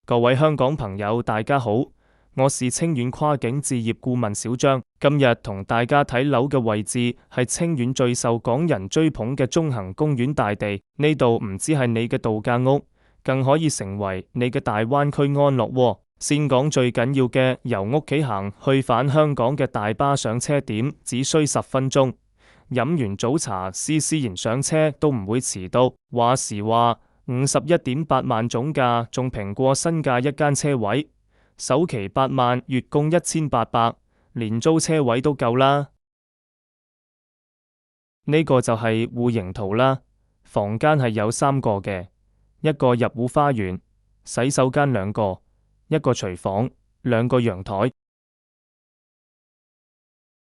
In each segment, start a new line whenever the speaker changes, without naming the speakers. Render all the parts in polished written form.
各位香港朋友，大家好，我是清遠跨境置業顧問小張。今日同大家睇樓嘅位置係清遠最受港人追捧嘅中恒公園大地，呢度唔止係你嘅度假屋，更可以成為你嘅大灣區安樂窩。先講最緊要嘅，由屋企行去返香港嘅大巴上車點只需10分鐘，飲完早茶斯然上車都唔會遲到。話時話51.8萬總價仲平過新界一間車位，首期8萬，月供1800，連租車位都夠啦。呢個就係戶型圖啦，房間係有3個嘅，一個入戶花園，洗手間2個，一個廚房，2個陽台。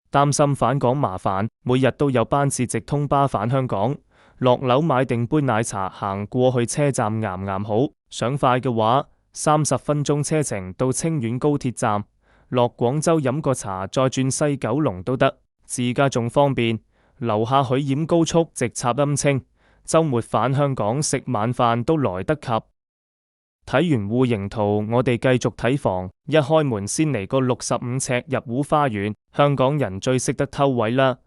擔心返港麻煩，每日都有班次直通巴返香港。落樓買定杯奶茶，行過去車站啱好。想快嘅話，30分鐘車程到清遠高鐵站。落廣州飲個茶，再轉西九龍都得。自駕仲方便，樓下許頤高速直插陰清。週末返香港食晚飯都來得及。睇完戶型圖，我哋繼續睇房。一開門先嚟個65尺入戶花園，香港人最識得偷位啦。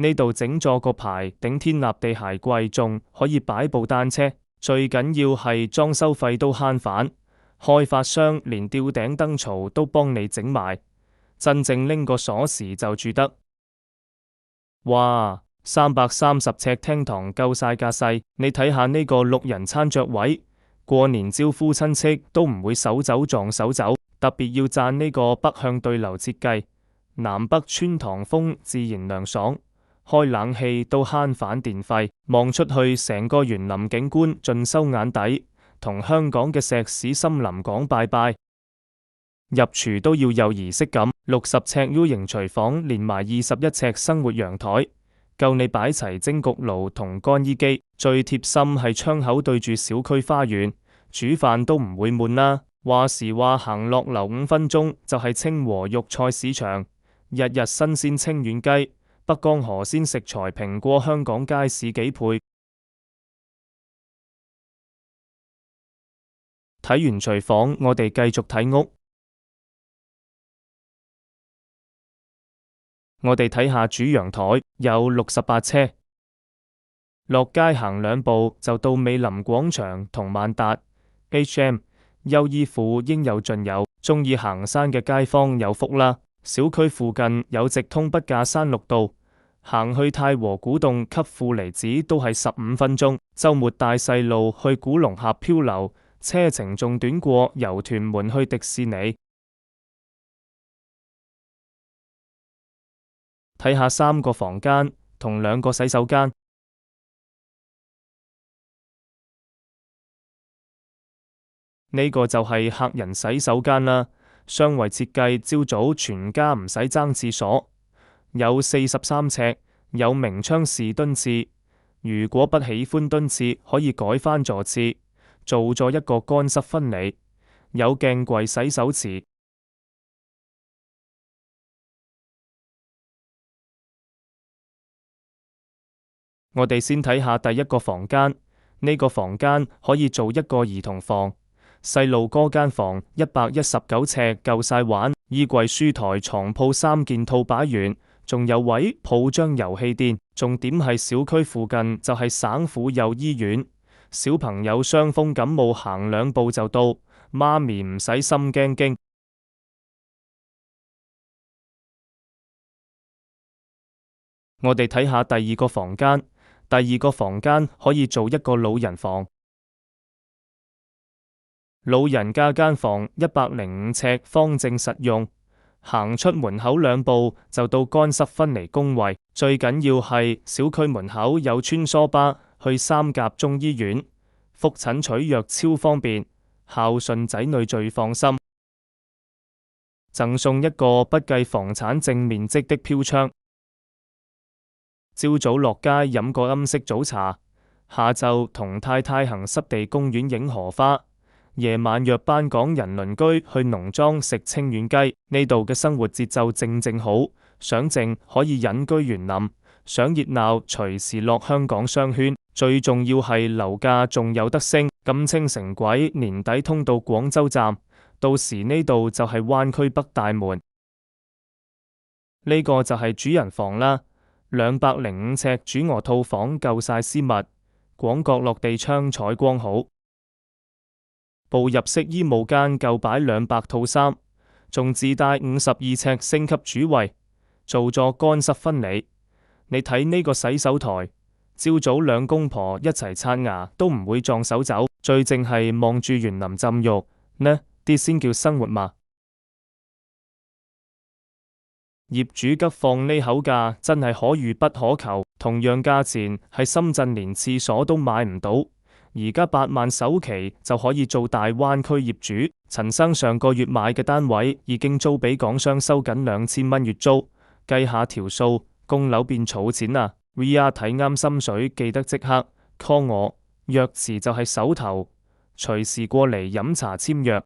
呢度整咗個牌，頂天立地鞋櫃，仲可以擺部單車。最緊要係裝修費都慳返，開發商連吊頂燈槽都幫你整埋，真正拎個鎖匙就住得。哇，330尺廳堂夠晒架勢。你睇下呢個6人餐桌位，過年招呼親戚都唔會手走撞手走。特別要讚呢個北向對流設計，南北穿堂風，自然涼爽。開冷氣都慳返電費，望出去成個園林景觀盡收眼底，同香港嘅石屎森林講拜拜。入廚都要有儀式感，60尺 U 型廚房連埋21尺生活陽台，夠你擺齊蒸焗爐同乾衣機。最貼心係窗口對住小區花園，煮飯都唔會悶啦。話時話行落樓5分鐘就係清和肉菜市場，日日新鮮清遠雞。北江河鮮食材平過香港街市幾倍。睇完廚房，我哋繼續睇屋。我哋睇下主陽台，有68車。落街行2步就到美林廣場同萬達、H&M、優衣庫應有盡有。鍾意行山嘅街坊有福啦！小區附近有直通筆架山綠道。行去太和古洞及負離子都係15分鐘，週末帶細路去古龍峽漂流，車程仲短過由屯門去迪士尼。睇下3個房間同2個洗手間，呢個就係客人洗手間啦。雙圍設計，朝早全家唔使爭廁所。有43尺，有明窗式蹲廁。如果不喜歡蹲廁，可以改返坐廁，做咗一個乾濕分離。有鏡櫃洗手池。我哋先睇下第1個房間，呢個房間可以做一個兒童房。細路哥間房119尺夠晒玩，衣櫃、書台、床鋪3件套擺完。仲有位鋪張遊戲墊，重點係小區附近就係省府幼醫院，小朋友傷風感冒行2步就到，媽咪唔使心驚驚。我哋睇下第2個房間，第2個房間可以做一個老人房，老人家間房105尺，方正實用。行出門口2步就到乾濕分離工位，最緊要係小區門口有穿梭巴去3甲中醫院，覆診取藥超方便，孝順仔女最放心。贈送一個不計房產證面積的飄窗。朝早落街飲個暗色早茶，下晝同太太行濕地公園影荷花。夜晚約班港人鄰居去農莊食清遠雞，呢度嘅生活節奏正好，想靜可以隱居園林，想熱鬧隨時落香港商圈，最重要係樓價仲有得升，咁清城軌年底通到廣州站，到時呢度就係灣區北大門。呢個就係主人房啦，205尺主臥套房夠晒私密，廣角落地窗採光好，步入式衣帽間夠擺200套衫，仲自帶52尺升級主衛，做咗乾濕分離。你睇呢個洗手台，朝早兩公婆一齊刷牙都唔會撞手走，最淨係望住園林浸浴呢啲先叫生活嘛。業主急放呢口價真係可遇不可求，同樣價錢喺深圳連廁所都買唔到，而家8萬首期就可以做大灣區業主。陳生上個月買嘅單位已經租俾港商收緊2000蚊月租，計下條數，供樓變儲錢啊 ！VR 睇啱心水記得即刻 call 我，約時就係手頭，隨時過嚟飲茶簽約。